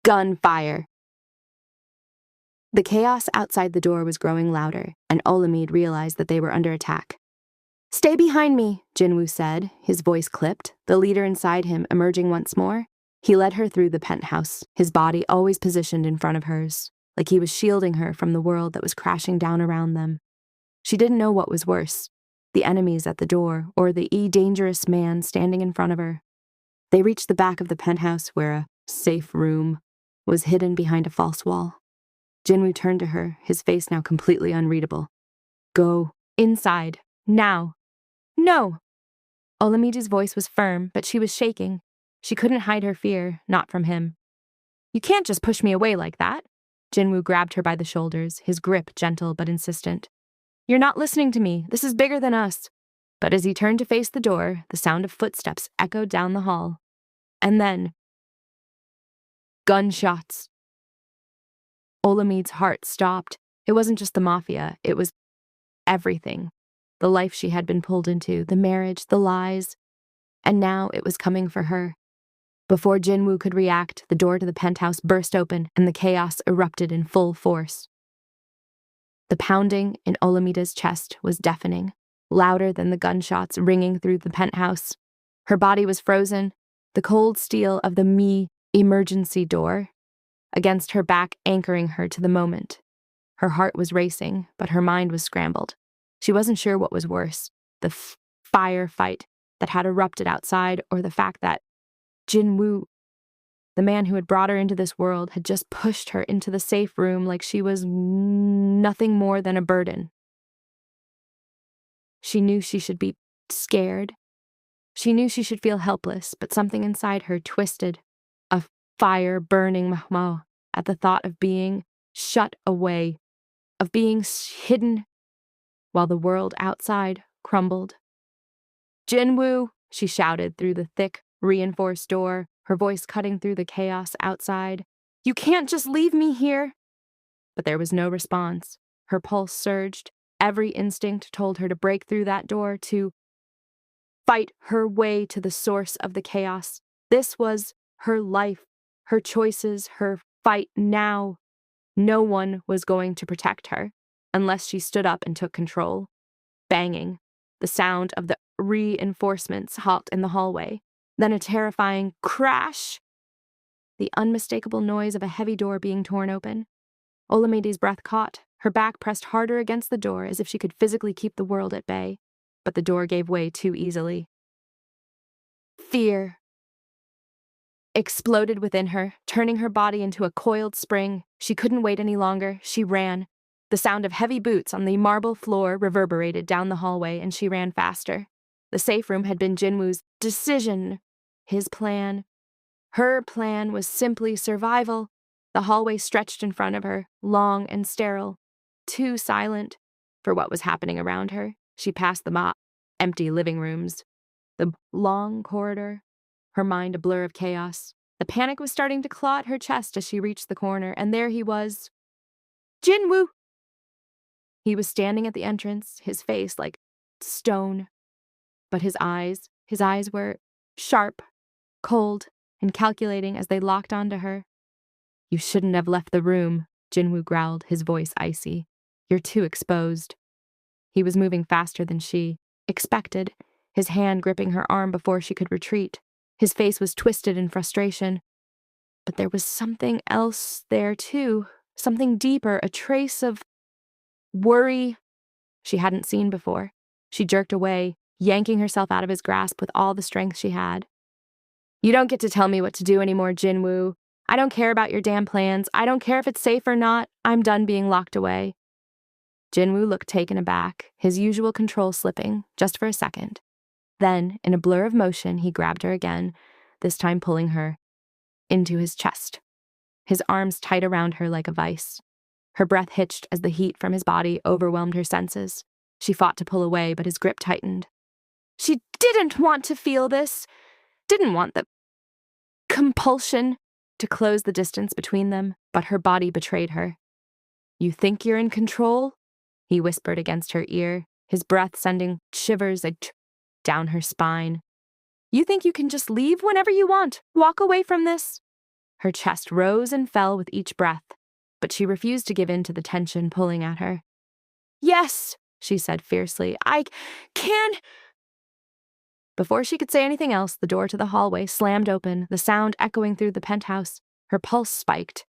gunfire. The chaos outside the door was growing louder, and Olamide realized that they were under attack. Stay behind me, Jinwoo said, his voice clipped, the leader inside him emerging once more. He led her through the penthouse, his body always positioned in front of hers, like he was shielding her from the world that was crashing down around them. She didn't know what was worse, the enemies at the door or the dangerous man standing in front of her. They reached the back of the penthouse where a safe room was hidden behind a false wall. Jinwoo turned to her, his face now completely unreadable. Go inside, now. No! Olamide's voice was firm, but she was shaking. She couldn't hide her fear, not from him. You can't just push me away like that. Jinwoo grabbed her by the shoulders, his grip gentle but insistent. You're not listening to me. This is bigger than us. But as he turned to face the door, the sound of footsteps echoed down the hall. And then, gunshots. Olamide's heart stopped. It wasn't just the Mafia, it was everything. The life she had been pulled into, the marriage, the lies. And now it was coming for her. Before Jinwoo could react, the door to the penthouse burst open and the chaos erupted in full force. The pounding in Olamide's chest was deafening, louder than the gunshots ringing through the penthouse. Her body was frozen, the cold steel of the emergency door against her back, anchoring her to the moment. Her heart was racing, but her mind was scrambled. She wasn't sure what was worse, the firefight that had erupted outside, or the fact that Jinwoo, the man who had brought her into this world, had just pushed her into the safe room like she was nothing more than a burden. She knew she should be scared. She knew she should feel helpless, but something inside her twisted, a fire burning mahmo at the thought of being shut away, of being hidden while the world outside crumbled. "Jinwoo," she shouted through the thick, reinforced door, her voice cutting through the chaos outside. "You can't just leave me here." But there was no response. Her pulse surged. Every instinct told her to break through that door, to fight her way to the source of the chaos. This was her life, her choices, her fight now. No one was going to protect her unless she stood up and took control. Banging, the sound of the reinforcements halt in the hallway, then a terrifying crash, the unmistakable noise of a heavy door being torn open. Olamide's breath caught, her back pressed harder against the door as if she could physically keep the world at bay, but the door gave way too easily. Fear exploded within her, turning her body into a coiled spring. She couldn't wait any longer. She ran. The sound of heavy boots on the marble floor reverberated down the hallway, and she ran faster. The safe room had been Jinwoo's decision, his plan. Her plan was simply survival. The hallway stretched in front of her, long and sterile, too silent for what was happening around her. She passed the empty living rooms, the long corridor, her mind a blur of chaos. The panic was starting to claw at her chest as she reached the corner, and there he was. Jinwoo! He was standing at the entrance, his face like stone. But his eyes were sharp, cold, and calculating as they locked onto her. "You shouldn't have left the room," Jinwoo growled, his voice icy. "You're too exposed." He was moving faster than she expected, his hand gripping her arm before she could retreat. His face was twisted in frustration. But there was something else there, too. Something deeper, a trace of worry she hadn't seen before. She jerked away, yanking herself out of his grasp with all the strength she had. "You don't get to tell me what to do anymore, Jinwoo. I don't care about your damn plans. I don't care if it's safe or not. I'm done being locked away." Jinwoo looked taken aback, his usual control slipping, just for a second. Then, in a blur of motion, he grabbed her again, this time pulling her into his chest, his arms tight around her like a vice. Her breath hitched as the heat from his body overwhelmed her senses. She fought to pull away, but his grip tightened. She didn't want to feel this, didn't want the compulsion to close the distance between them, but her body betrayed her. "You think you're in control?" he whispered against her ear, his breath sending shivers down her spine. "You think you can just leave whenever you want, walk away from this?" Her chest rose and fell with each breath, but she refused to give in to the tension pulling at her. "Yes," she said fiercely, "I can." Before she could say anything else, the door to the hallway slammed open, the sound echoing through the penthouse. Her pulse spiked.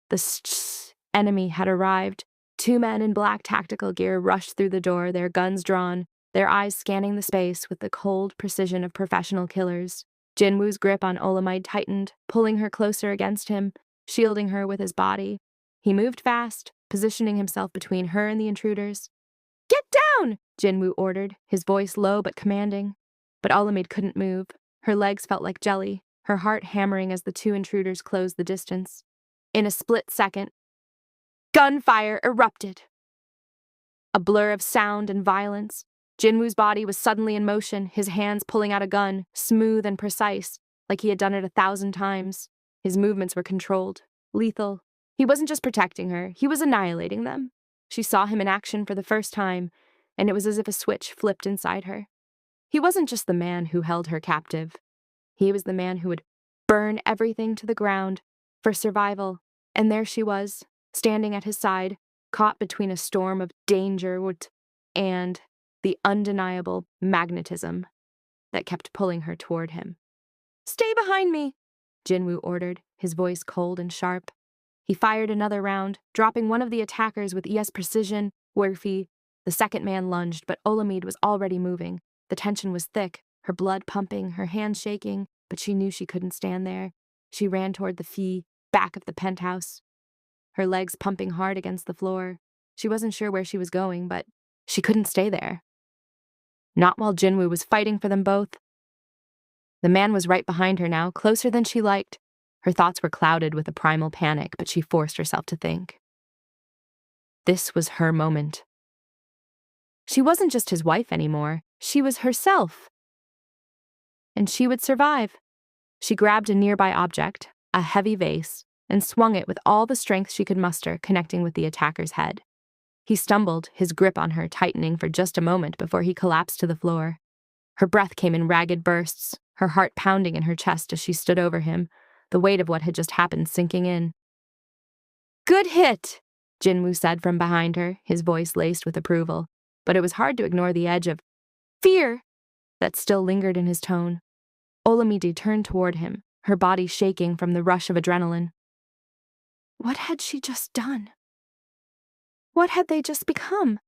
The enemy had arrived. 2 men in black tactical gear rushed through the door, their guns drawn, their eyes scanning the space with the cold precision of professional killers. Jinwoo's grip on Olamide tightened, pulling her closer against him, shielding her with his body. He moved fast, positioning himself between her and the intruders. "Get down!" Jinwoo ordered, his voice low but commanding. But Olamide couldn't move. Her legs felt like jelly, her heart hammering as the 2 intruders closed the distance. In a split second, gunfire erupted. A blur of sound and violence. Jinwoo's body was suddenly in motion, his hands pulling out a gun, smooth and precise, like he had done it 1,000 times. His movements were controlled, lethal. He wasn't just protecting her, he was annihilating them. She saw him in action for the first time, and it was as if a switch flipped inside her. He wasn't just the man who held her captive. He was the man who would burn everything to the ground for survival. And there she was, standing at his side, caught between a storm of danger and the undeniable magnetism that kept pulling her toward him. "Stay behind me," Jinwoo ordered, his voice cold and sharp. He fired another round, dropping one of the attackers with precision. The second man lunged, but Olamide was already moving. The tension was thick, her blood pumping, her hands shaking, but she knew she couldn't stand there. She ran toward the back of the penthouse, her legs pumping hard against the floor. She wasn't sure where she was going, but she couldn't stay there. Not while Jinwoo was fighting for them both. The man was right behind her now, closer than she liked. Her thoughts were clouded with a primal panic, but she forced herself to think. This was her moment. She wasn't just his wife anymore. She was herself. And she would survive. She grabbed a nearby object, a heavy vase, and swung it with all the strength she could muster, connecting with the attacker's head. He stumbled, his grip on her tightening for just a moment before he collapsed to the floor. Her breath came in ragged bursts, her heart pounding in her chest as she stood over him, the weight of what had just happened sinking in. "Good hit," Jinwoo said from behind her, his voice laced with approval, but it was hard to ignore the edge of fear that still lingered in his tone. Olamide turned toward him, her body shaking from the rush of adrenaline. What had she just done? What had they just become?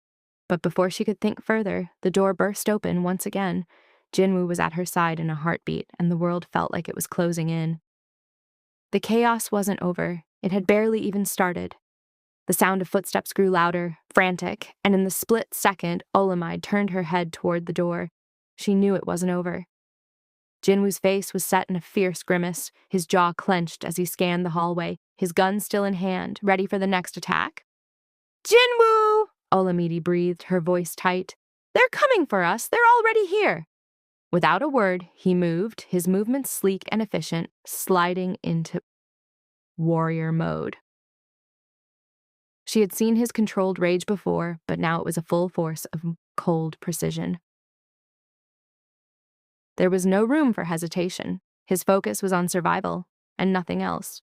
But before she could think further, the door burst open once again. Jinwoo was at her side in a heartbeat, and the world felt like it was closing in. The chaos wasn't over. It had barely even started. The sound of footsteps grew louder, frantic, and in the split second, Olamide turned her head toward the door. She knew it wasn't over. Jinwoo's face was set in a fierce grimace, his jaw clenched as he scanned the hallway, his gun still in hand, ready for the next attack. "Jinwoo!" Olamide breathed, her voice tight. "They're coming for us. They're already here." Without a word, he moved, his movements sleek and efficient, sliding into warrior mode. She had seen his controlled rage before, but now it was a full force of cold precision. There was no room for hesitation. His focus was on survival, and nothing else.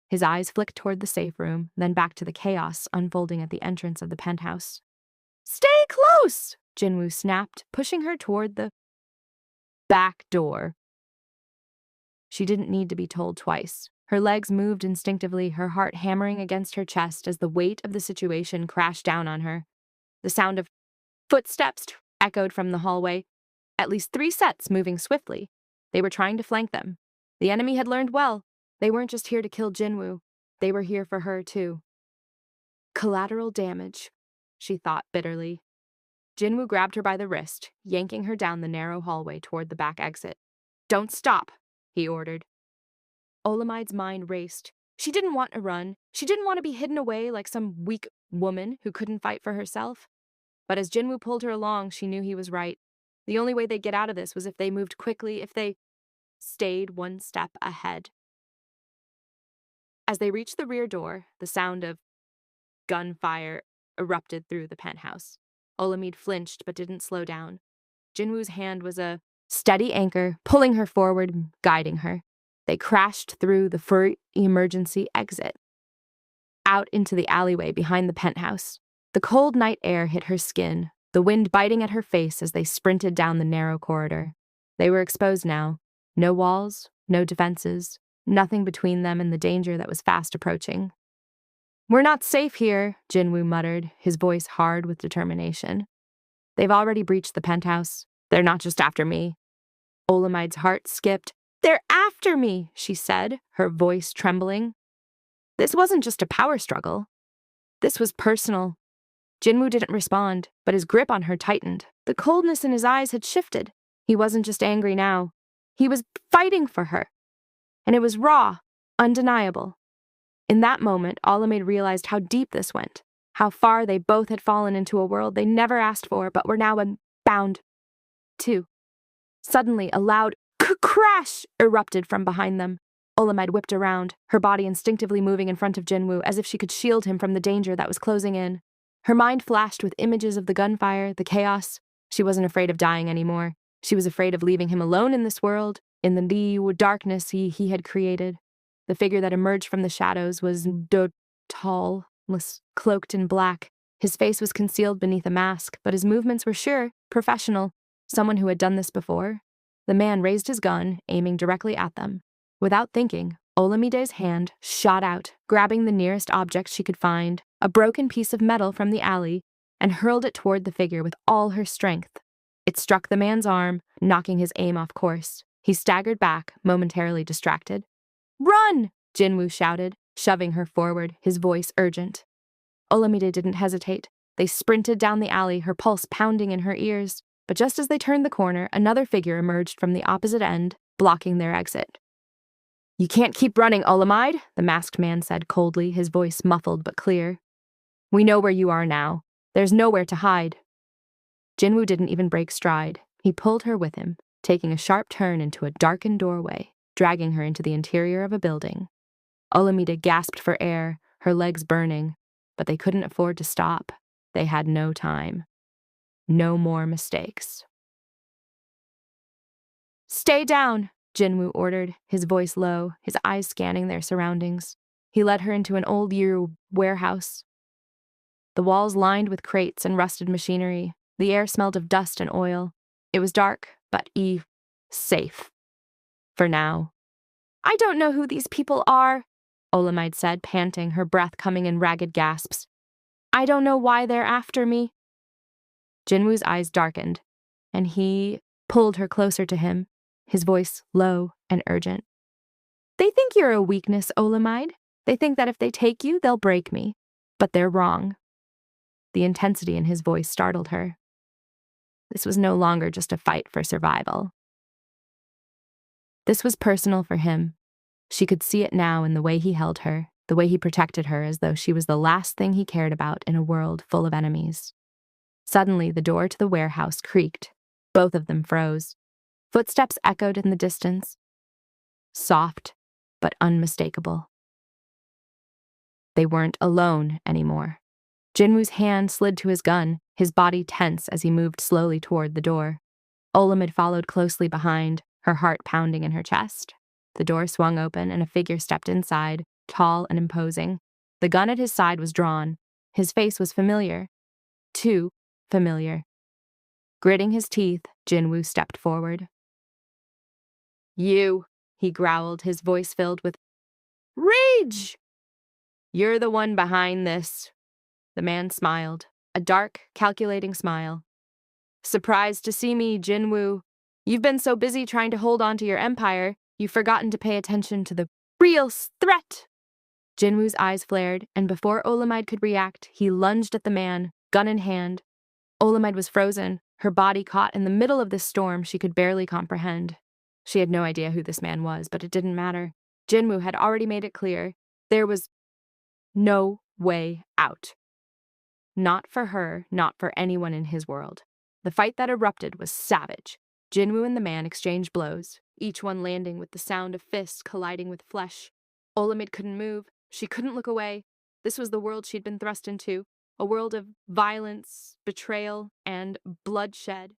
His eyes flicked toward the safe room, then back to the chaos unfolding at the entrance of the penthouse. "Stay close!" Jinwoo snapped, pushing her toward the back door. She didn't need to be told twice. Her legs moved instinctively, her heart hammering against her chest as the weight of the situation crashed down on her. The sound of footsteps echoed from the hallway, at least 3 sets moving swiftly. They were trying to flank them. The enemy had learned well. They weren't just here to kill Jinwoo. They were here for her, too. Collateral damage, she thought bitterly. Jinwoo grabbed her by the wrist, yanking her down the narrow hallway toward the back exit. "Don't stop," he ordered. Olamide's mind raced. She didn't want to run. She didn't want to be hidden away like some weak woman who couldn't fight for herself. But as Jinwoo pulled her along, she knew he was right. The only way they'd get out of this was if they moved quickly, if they stayed one step ahead. As they reached the rear door, the sound of gunfire erupted through the penthouse. Olamide flinched but didn't slow down. Jinwoo's hand was a steady anchor, pulling her forward, guiding her. They crashed through the free emergency exit, out into the alleyway behind the penthouse. The cold night air hit her skin, the wind biting at her face as they sprinted down the narrow corridor. They were exposed now. No walls, no defenses, nothing between them and the danger that was fast approaching. "We're not safe here," Jinwoo muttered, his voice hard with determination. "They've already breached the penthouse. They're not just after me." Olamide's heart skipped. "They're after me," she said, her voice trembling. This wasn't just a power struggle. This was personal. Jinwoo didn't respond, but his grip on her tightened. The coldness in his eyes had shifted. He wasn't just angry now. He was fighting for her. And it was raw, undeniable. In that moment, Olamide realized how deep this went, how far they both had fallen into a world they never asked for but were now bound to. Suddenly, a loud crash erupted from behind them. Olamide whipped around, her body instinctively moving in front of Jinwoo as if she could shield him from the danger that was closing in. Her mind flashed with images of the gunfire, the chaos. She wasn't afraid of dying anymore. She was afraid of leaving him alone in this world, in the darkness he had created. The figure that emerged from the shadows was tall, cloaked in black, His face was concealed beneath a mask, but his movements were sure, professional, someone who had done this before. The man raised his gun, aiming directly at them. Without thinking, Olamide's hand shot out, grabbing the nearest object she could find, a broken piece of metal from the alley, and hurled it toward the figure with all her strength. It struck the man's arm, knocking his aim off course. He staggered back, momentarily distracted. "Run!" Jinwoo shouted, shoving her forward, his voice urgent. Olamide didn't hesitate. They sprinted down the alley, her pulse pounding in her ears. But just as they turned the corner, another figure emerged from the opposite end, blocking their exit. "You can't keep running, Olamide," the masked man said coldly, his voice muffled but clear. "We know where you are now. There's nowhere to hide." Jinwoo didn't even break stride. He pulled her with him, taking a sharp turn into a darkened doorway, dragging her into the interior of a building. Olamide gasped for air, her legs burning, but they couldn't afford to stop. They had no time. No more mistakes. "Stay down," Jinwoo ordered, his voice low, his eyes scanning their surroundings. He led her into an old-year warehouse. The walls lined with crates and rusted machinery. The air smelled of dust and oil. It was dark, but safe. For now. "I don't know who these people are," Olamide said, panting, her breath coming in ragged gasps. "I don't know why they're after me." Jinwoo's eyes darkened, and he pulled her closer to him, his voice low and urgent. "They think you're a weakness, Olamide. They think that if they take you, they'll break me. But they're wrong." The intensity in his voice startled her. This was no longer just a fight for survival. This was personal for him. She could see it now in the way he held her, the way he protected her as though she was the last thing he cared about in a world full of enemies. Suddenly, the door to the warehouse creaked. Both of them froze. Footsteps echoed in the distance. Soft, but unmistakable. They weren't alone anymore. Jinwoo's hand slid to his gun, his body tense as he moved slowly toward the door. Olamide followed closely behind, her heart pounding in her chest. The door swung open and a figure stepped inside, tall and imposing. The gun at his side was drawn. His face was familiar. Too familiar. Gritting his teeth, Jinwoo stepped forward. "You," he growled, his voice filled with rage. "You're the one behind this." The man smiled, a dark, calculating smile. "Surprised to see me, Jinwoo. You've been so busy trying to hold on to your empire, you've forgotten to pay attention to the real threat." Jinwoo's eyes flared, and before Olamide could react, he lunged at the man, gun in hand. Olamide was frozen, her body caught in the middle of this storm she could barely comprehend. She had no idea who this man was, but it didn't matter. Jinwoo had already made it clear. There was no way out. Not for her, not for anyone in his world. The fight that erupted was savage. Jinwoo and the man exchanged blows, each one landing with the sound of fists colliding with flesh. Olamide couldn't move. She couldn't look away. This was the world she'd been thrust into, a world of violence, betrayal, and bloodshed.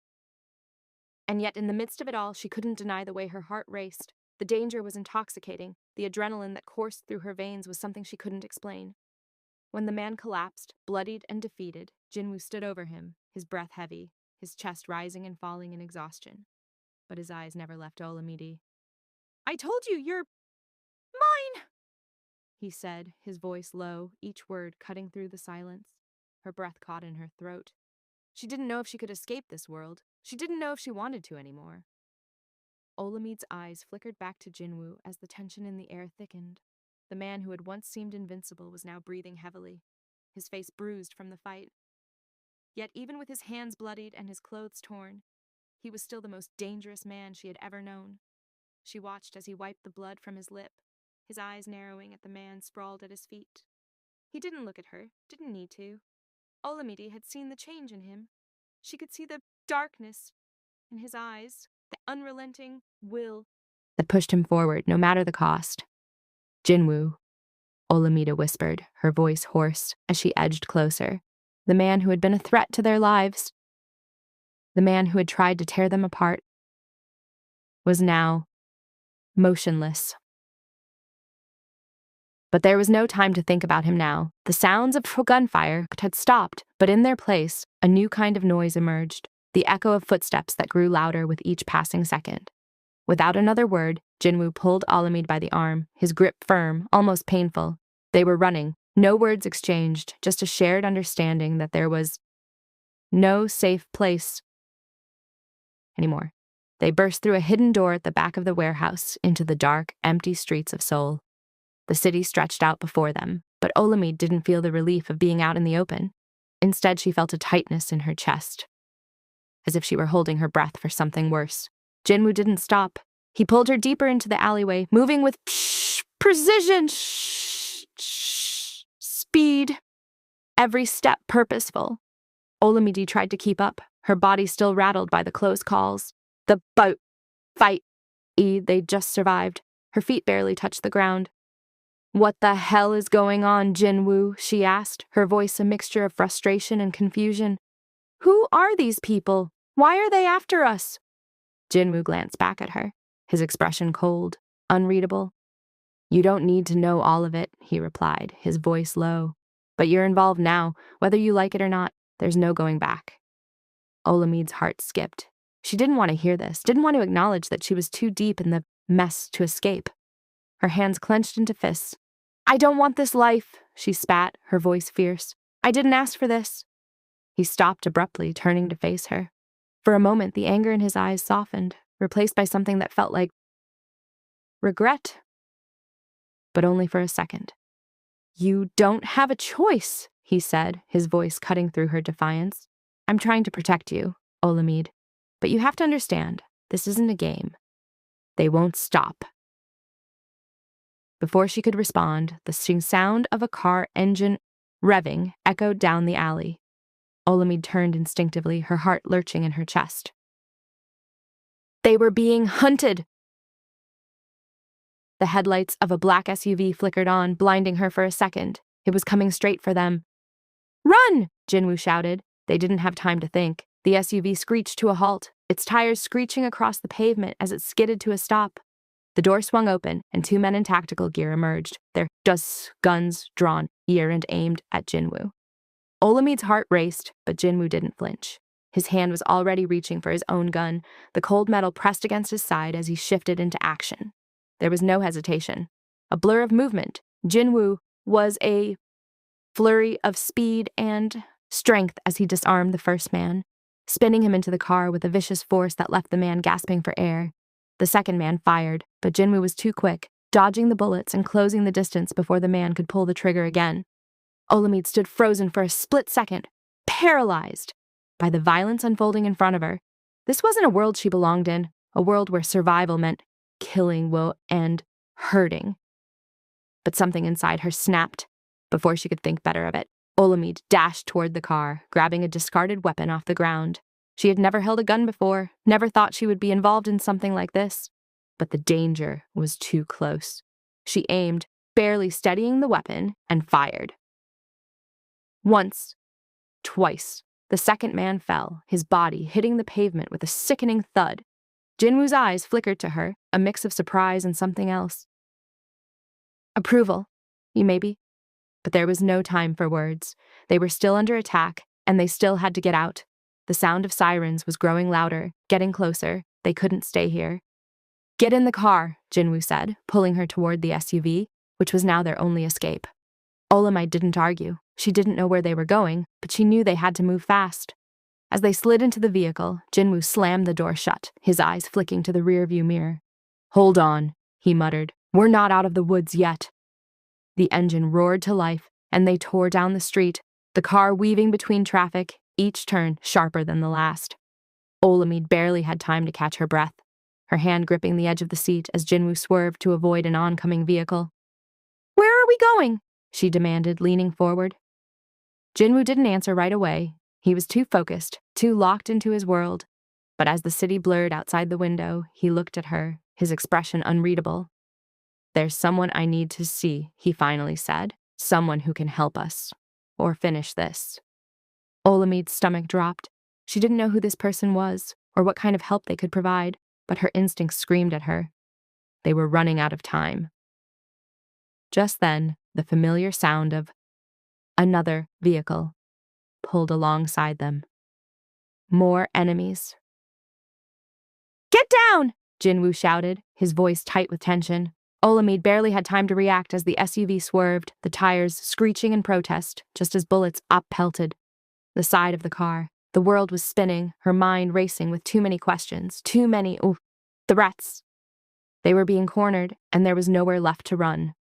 And yet in the midst of it all, she couldn't deny the way her heart raced. The danger was intoxicating. The adrenaline that coursed through her veins was something she couldn't explain. When the man collapsed, bloodied and defeated, Jinwoo stood over him, his breath heavy, his chest rising and falling in exhaustion. But his eyes never left Olamide. "I told you, you're mine!" he said, his voice low, each word cutting through the silence. Her breath caught in her throat. She didn't know if she could escape this world. She didn't know if she wanted to anymore. Olamide's eyes flickered back to Jinwoo as the tension in the air thickened. The man who had once seemed invincible was now breathing heavily, his face bruised from the fight. Yet even with his hands bloodied and his clothes torn, he was still the most dangerous man she had ever known. She watched as he wiped the blood from his lip, his eyes narrowing at the man sprawled at his feet. He didn't look at her, didn't need to. Olamide had seen the change in him. She could see the darkness in his eyes, the unrelenting will that pushed him forward no matter the cost. "Jinwoo," Olamide whispered, her voice hoarse, as she edged closer. The man who had been a threat to their lives, the man who had tried to tear them apart, was now motionless. But there was no time to think about him now. The sounds of gunfire had stopped, but in their place, a new kind of noise emerged, the echo of footsteps that grew louder with each passing second. Without another word, Jinwoo pulled Olamide by the arm, his grip firm, almost painful. They were running, no words exchanged, just a shared understanding that there was no safe place anymore. They burst through a hidden door at the back of the warehouse into the dark, empty streets of Seoul. The city stretched out before them, but Olamide didn't feel the relief of being out in the open. Instead, she felt a tightness in her chest, as if she were holding her breath for something worse. Jinwoo didn't stop. He pulled her deeper into the alleyway, moving with precision, speed, every step purposeful. Olamide tried to keep up, her body still rattled by the close calls. The fight they'd just survived. Her feet barely touched the ground. "What the hell is going on, Jinwoo?" she asked, her voice a mixture of frustration and confusion. "Who are these people? Why are they after us?" Jinwoo glanced back at her, his expression cold, unreadable. "You don't need to know all of it," he replied, his voice low. "But you're involved now, whether you like it or not. There's no going back." Olamide's heart skipped. She didn't want to hear this, didn't want to acknowledge that she was too deep in the mess to escape. Her hands clenched into fists. "I don't want this life," she spat, her voice fierce. "I didn't ask for this." He stopped abruptly, turning to face her. For a moment, the anger in his eyes softened, replaced by something that felt like regret. But only for a second. "You don't have a choice," he said, his voice cutting through her defiance. "I'm trying to protect you, Olamide. But you have to understand, this isn't a game. They won't stop." Before she could respond, the sound of a car engine revving echoed down the alley. Olamide turned instinctively, her heart lurching in her chest. They were being hunted! The headlights of a black SUV flickered on, blinding her for a second. It was coming straight for them. "Run!" Jinwoo shouted. They didn't have time to think. The SUV screeched to a halt, its tires screeching across the pavement as it skidded to a stop. The door swung open, and two men in tactical gear emerged, their guns drawn, ear and aimed at Jinwoo. Olamide's heart raced, but Jinwoo didn't flinch. His hand was already reaching for his own gun, the cold metal pressed against his side as he shifted into action. There was no hesitation. A blur of movement. Jinwoo was a flurry of speed and strength as he disarmed the first man, spinning him into the car with a vicious force that left the man gasping for air. The second man fired, but Jinwoo was too quick, dodging the bullets and closing the distance before the man could pull the trigger again. Olamide stood frozen for a split second, paralyzed by the violence unfolding in front of her. This wasn't a world she belonged in, a world where survival meant killing, woe, and hurting. But something inside her snapped. Before she could think better of it, Olamide dashed toward the car, grabbing a discarded weapon off the ground. She had never held a gun before, never thought she would be involved in something like this. But the danger was too close. She aimed, barely steadying the weapon, and fired. Once, twice, the second man fell, his body hitting the pavement with a sickening thud. Jinwoo's eyes flickered to her, a mix of surprise and something else. Approval, maybe. But there was no time for words. They were still under attack, and they still had to get out. The sound of sirens was growing louder, getting closer. They couldn't stay here. "Get in the car," Jinwoo said, pulling her toward the SUV, which was now their only escape. Olamide didn't argue. She didn't know where they were going, but she knew they had to move fast. As they slid into the vehicle, Jinwoo slammed the door shut, his eyes flicking to the rearview mirror. "Hold on," he muttered. "We're not out of the woods yet." The engine roared to life, and they tore down the street, the car weaving between traffic, each turn sharper than the last. Olamide barely had time to catch her breath, her hand gripping the edge of the seat as Jinwoo swerved to avoid an oncoming vehicle. "Where are we going?" she demanded, leaning forward. Jinwoo didn't answer right away. He was too focused, too locked into his world. But as the city blurred outside the window, he looked at her, his expression unreadable. "There's someone I need to see," he finally said. "Someone who can help us. Or finish this." Olamide's stomach dropped. She didn't know who this person was, or what kind of help they could provide, but her instincts screamed at her. They were running out of time. Just then, the familiar sound of another vehicle pulled alongside them. More enemies. "Get down!" Jinwoo shouted, his voice tight with tension. Olamide barely had time to react as the SUV swerved, the tires screeching in protest, just as bullets up-pelted the side of the car. The world was spinning, her mind racing with too many questions, too many threats. They were being cornered, and there was nowhere left to run.